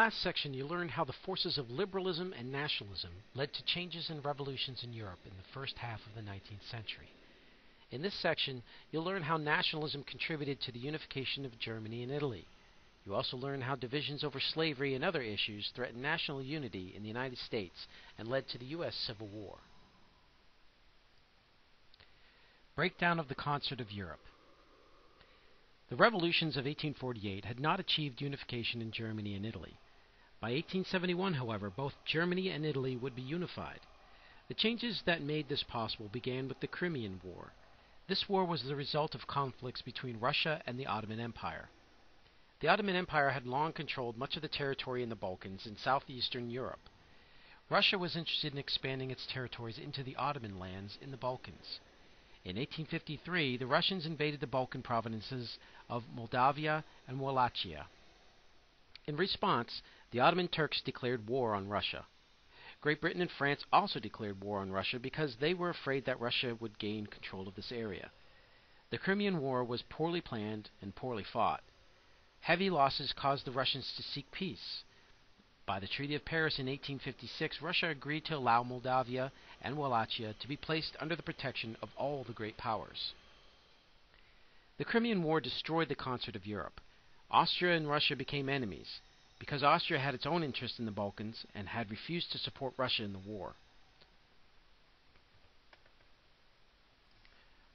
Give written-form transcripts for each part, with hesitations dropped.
last section, you learned how the forces of liberalism and nationalism led to changes and revolutions in Europe in the first half of the 19th century. In this section, you'll learn how nationalism contributed to the unification of Germany and Italy. You also learn how divisions over slavery and other issues threatened national unity in the United States and led to the U.S. Civil War. Breakdown of the Concert of Europe. The revolutions of 1848 had not achieved unification in Germany and Italy. By 1871, however, both Germany and Italy would be unified. The changes that made this possible began with the Crimean War. This war was the result of conflicts between Russia and the Ottoman Empire. The Ottoman Empire had long controlled much of the territory in the Balkans and southeastern Europe. Russia was interested in expanding its territories into the Ottoman lands in the Balkans. In 1853, the Russians invaded the Balkan provinces of Moldavia and Wallachia. In response, the Ottoman Turks declared war on Russia. Great Britain and France also declared war on Russia because they were afraid that Russia would gain control of this area. The Crimean War was poorly planned and poorly fought. Heavy losses caused the Russians to seek peace. By the Treaty of Paris in 1856, Russia agreed to allow Moldavia and Wallachia to be placed under the protection of all the great powers. The Crimean War destroyed the concert of Europe. Austria and Russia became enemies, because Austria had its own interest in the Balkans and had refused to support Russia in the war.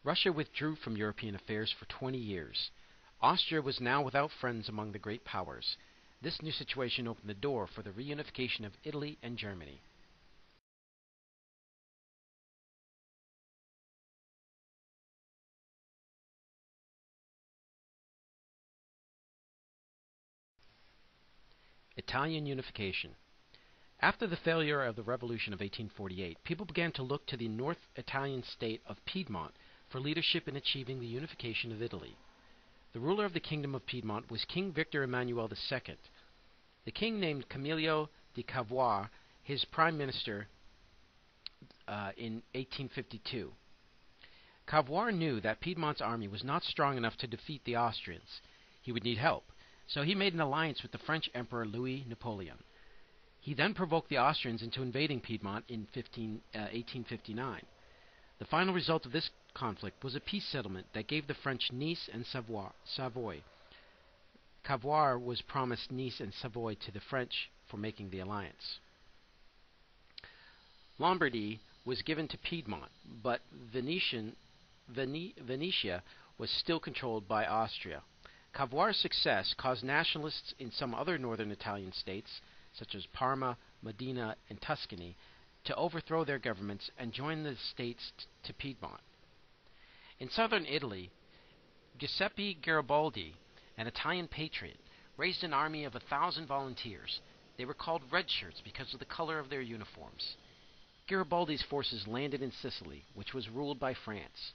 Russia withdrew from European affairs for 20 years. Austria was now without friends among the great powers. This new situation opened the door for the reunification of Italy and Germany. Italian unification. After the failure of the Revolution of 1848, people began to look to the North Italian state of Piedmont for leadership in achieving the unification of Italy. The ruler of the Kingdom of Piedmont was King Victor Emmanuel II. The king named Camillo di Cavour his prime minister in 1852. Cavour knew that Piedmont's army was not strong enough to defeat the Austrians. He would need help, so he made an alliance with the French Emperor Louis Napoleon. He then provoked the Austrians into invading Piedmont in 1859. The final result of this conflict was a peace settlement that gave the French Nice and Savoy. Cavour was promised Nice and Savoy to the French for making the alliance. Lombardy was given to Piedmont, but Venetia was still controlled by Austria. Cavour's success caused nationalists in some other northern Italian states, such as Parma, Modena, and Tuscany, to overthrow their governments and join the states to Piedmont. In southern Italy, Giuseppe Garibaldi, an Italian patriot, raised an army of 1,000 volunteers. They were called Red Shirts because of the color of their uniforms. Garibaldi's forces landed in Sicily, which was ruled by France.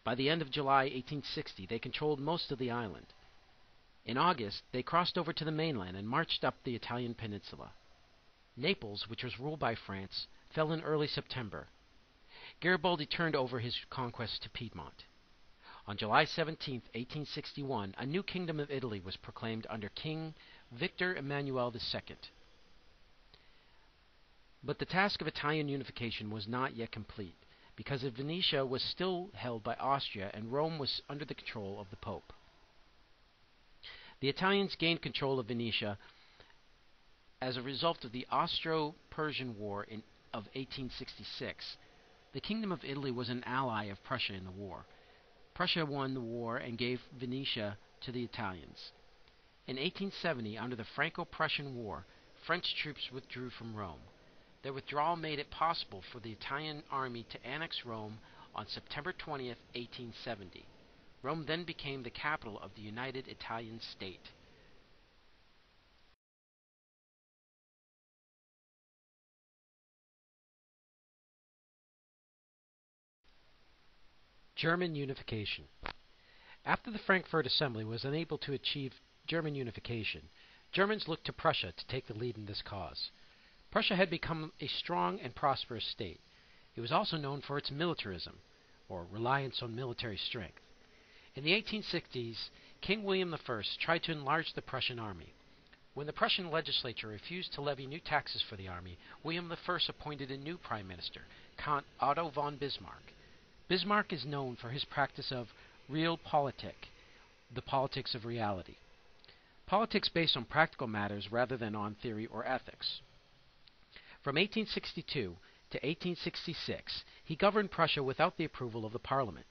By the end of July 1860, they controlled most of the island. In August, they crossed over to the mainland and marched up the Italian peninsula. Naples, which was ruled by France, fell in early September. Garibaldi turned over his conquest to Piedmont. On July 17, 1861, a new kingdom of Italy was proclaimed under King Victor Emmanuel II. But the task of Italian unification was not yet complete, because Venetia was still held by Austria and Rome was under the control of the Pope. The Italians gained control of Venetia as a result of the Austro-Persian War of 1866. The Kingdom of Italy was an ally of Prussia in the war. Prussia won the war and gave Venetia to the Italians. In 1870, under the Franco-Prussian War, French troops withdrew from Rome. Their withdrawal made it possible for the Italian army to annex Rome on September 20, 1870. Rome then became the capital of the United Italian State. German unification. After the Frankfurt Assembly was unable to achieve German unification, Germans looked to Prussia to take the lead in this cause. Prussia had become a strong and prosperous state. It was also known for its militarism, or reliance on military strength. In the 1860s, King William I tried to enlarge the Prussian army. When the Prussian legislature refused to levy new taxes for the army, William I appointed a new prime minister, Count Otto von Bismarck. Bismarck is known for his practice of realpolitik, the politics of reality. Politics based on practical matters rather than on theory or ethics. From 1862 to 1866, he governed Prussia without the approval of the parliament.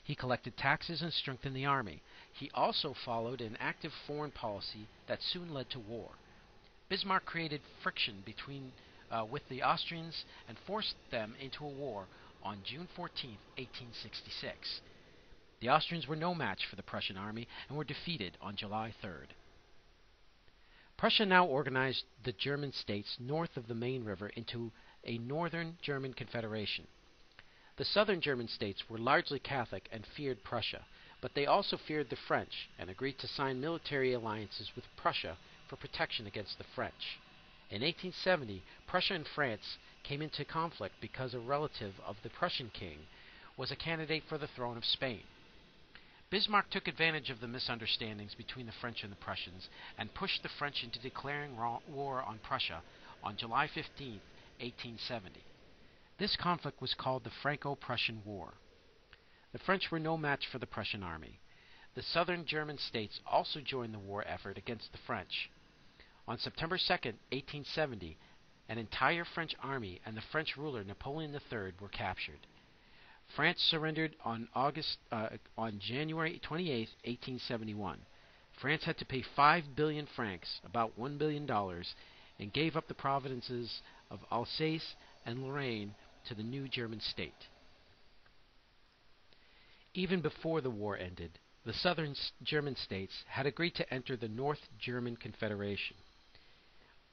He collected taxes and strengthened the army. He also followed an active foreign policy that soon led to war. Bismarck created friction with the Austrians and forced them into a war on June 14, 1866. The Austrians were no match for the Prussian army and were defeated on July 3rd. Prussia now organized the German states north of the Main River into a northern German confederation. The southern German states were largely Catholic and feared Prussia, but they also feared the French and agreed to sign military alliances with Prussia for protection against the French. In 1870, Prussia and France came into conflict because a relative of the Prussian king was a candidate for the throne of Spain. Bismarck took advantage of the misunderstandings between the French and the Prussians and pushed the French into declaring war on Prussia on July 15, 1870. This conflict was called the Franco-Prussian War. The French were no match for the Prussian army. The southern German states also joined the war effort against the French. On September 2, 1870, an entire French army and the French ruler Napoleon III were captured. France surrendered on January 28, 1871. France had to pay 5 billion francs, about $1 billion, and gave up the provinces of Alsace and Lorraine to the new German state. Even before the war ended, the southern German states had agreed to enter the North German Confederation.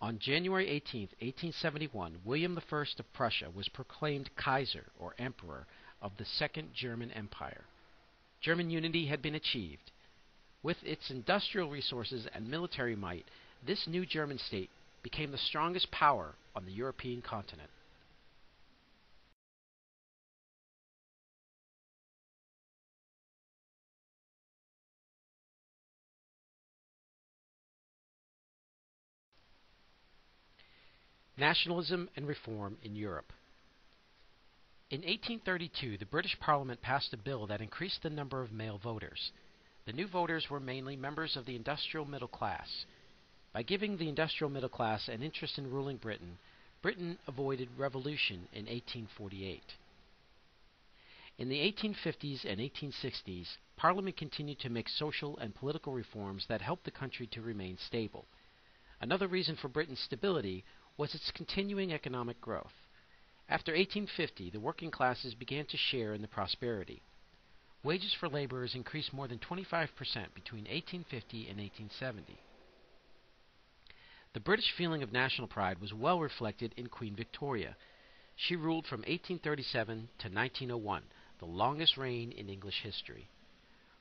On January 18, 1871, William I of Prussia was proclaimed Kaiser, or Emperor, of the Second German Empire. German unity had been achieved. With its industrial resources and military might, this new German state became the strongest power on the European continent. Nationalism and reform in Europe. In 1832, the British Parliament passed a bill that increased the number of male voters. The new voters were mainly members of the industrial middle class. By giving the industrial middle class an interest in ruling Britain, Britain avoided revolution in 1848. In the 1850s and 1860s, Parliament continued to make social and political reforms that helped the country to remain stable. Another reason for Britain's stability was its continuing economic growth. After 1850, the working classes began to share in the prosperity. Wages for laborers increased more than 25% between 1850 and 1870. The British feeling of national pride was well reflected in Queen Victoria. She ruled from 1837 to 1901, the longest reign in English history.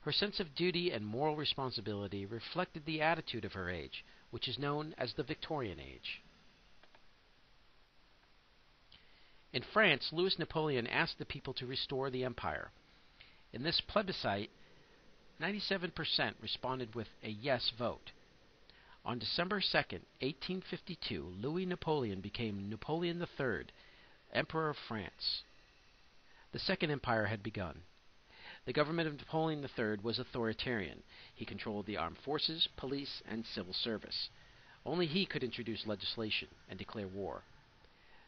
Her sense of duty and moral responsibility reflected the attitude of her age, which is known as the Victorian Age. In France, Louis Napoleon asked the people to restore the empire. In this plebiscite, 97% responded with a yes vote. On December 2, 1852, Louis Napoleon became Napoleon III, Emperor of France. The Second Empire had begun. The government of Napoleon III was authoritarian. He controlled the armed forces, police, and civil service. Only he could introduce legislation and declare war.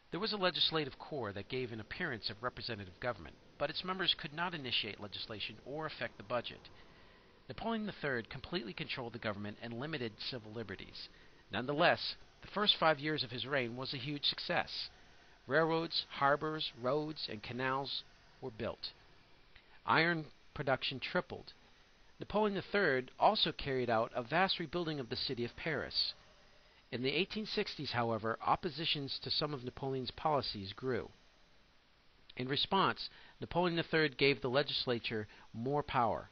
There was a legislative corps that gave an appearance of representative government, but its members could not initiate legislation or affect the budget. Napoleon III completely controlled the government and limited civil liberties. Nonetheless, the first 5 years of his reign was a huge success. Railroads, harbors, roads, and canals were built. Iron production tripled. Napoleon III also carried out a vast rebuilding of the city of Paris. In the 1860s, however, oppositions to some of Napoleon's policies grew. In response, Napoleon III gave the legislature more power.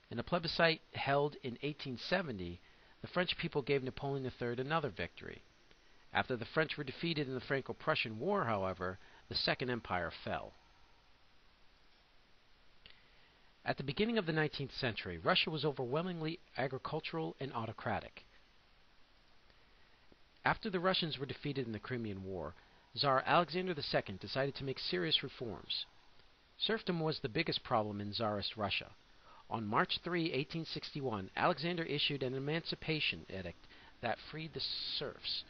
In a plebiscite held in 1870, the French people gave Napoleon III another victory. After the French were defeated in the Franco-Prussian War, however, the Second Empire fell. At the beginning of the 19th century, Russia was overwhelmingly agricultural and autocratic. After the Russians were defeated in the Crimean War, Tsar Alexander II decided to make serious reforms. Serfdom was the biggest problem in Tsarist Russia. On March 3, 1861, Alexander issued an emancipation edict that freed the serfs.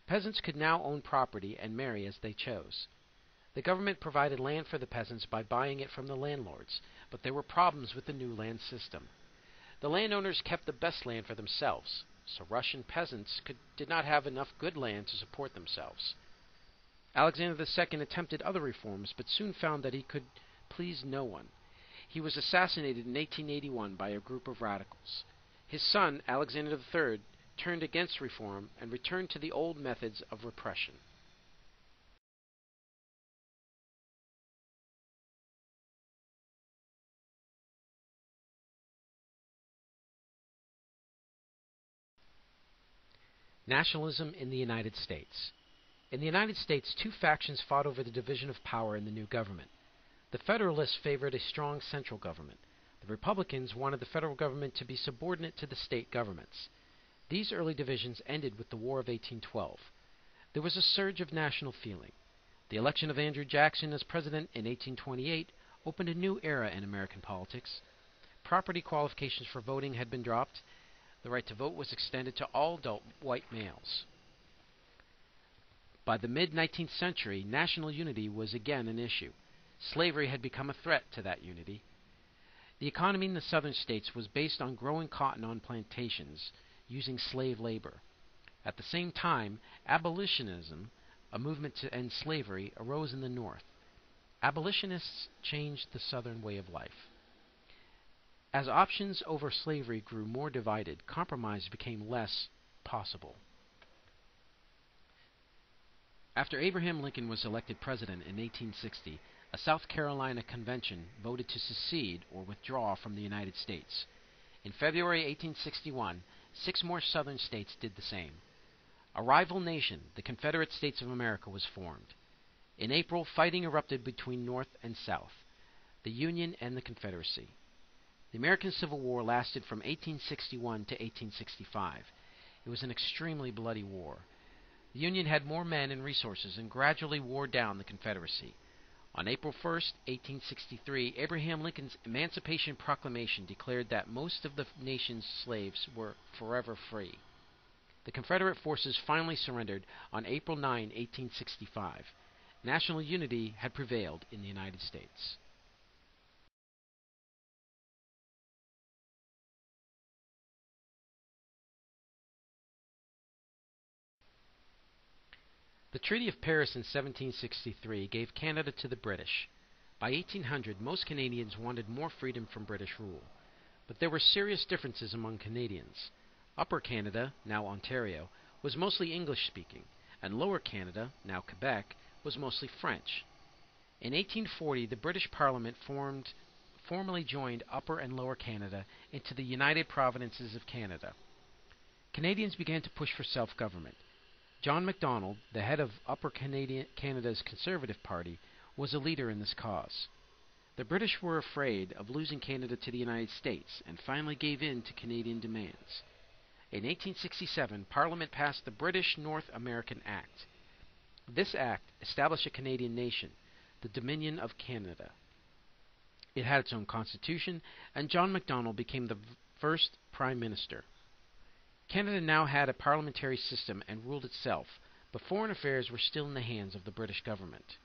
Peasants could now own property and marry as they chose. The government provided land for the peasants by buying it from the landlords, but there were problems with the new land system. The landowners kept the best land for themselves, so Russian peasants did not have enough good land to support themselves. Alexander II attempted other reforms, but soon found that he could please no one. He was assassinated in 1881 by a group of radicals. His son, Alexander III, turned against reform and returned to the old methods of repression. Nationalism in the United States. In the United States, two factions fought over the division of power in the new government. The Federalists favored a strong central government. The Republicans wanted the federal government to be subordinate to the state governments. These early divisions ended with the War of 1812. There was a surge of national feeling. The election of Andrew Jackson as president in 1828 opened a new era in American politics. Property qualifications for voting had been dropped. The right to vote was extended to all adult white males. By the mid-19th century, national unity was again an issue. Slavery had become a threat to that unity. The economy in the southern states was based on growing cotton on plantations using slave labor. At the same time, abolitionism, a movement to end slavery, arose in the North. Abolitionists changed the Southern way of life. As options over slavery grew more divided, compromise became less possible. After Abraham Lincoln was elected president in 1860, a South Carolina convention voted to secede or withdraw from the United States. In February 1861, 6 more southern states did the same. A rival nation, the Confederate States of America, was formed. In April, fighting erupted between North and South, the Union and the Confederacy. The American Civil War lasted from 1861 to 1865. It was an extremely bloody war. The Union had more men and resources and gradually wore down the Confederacy. On April 1, 1863, Abraham Lincoln's Emancipation Proclamation declared that most of the nation's slaves were forever free. The Confederate forces finally surrendered on April 9, 1865. National unity had prevailed in the United States. The Treaty of Paris in 1763 gave Canada to the British. By 1800, most Canadians wanted more freedom from British rule. But there were serious differences among Canadians. Upper Canada, now Ontario, was mostly English-speaking, and Lower Canada, now Quebec, was mostly French. In 1840, the British Parliament formally joined Upper and Lower Canada into the United Provinces of Canada. Canadians began to push for self-government. John Macdonald, the head of Upper Canada's Conservative Party, was a leader in this cause. The British were afraid of losing Canada to the United States and finally gave in to Canadian demands. In 1867, Parliament passed the British North American Act. This act established a Canadian nation, the Dominion of Canada. It had its own constitution, and John Macdonald became the first Prime Minister. Canada now had a parliamentary system and ruled itself, but foreign affairs were still in the hands of the British government.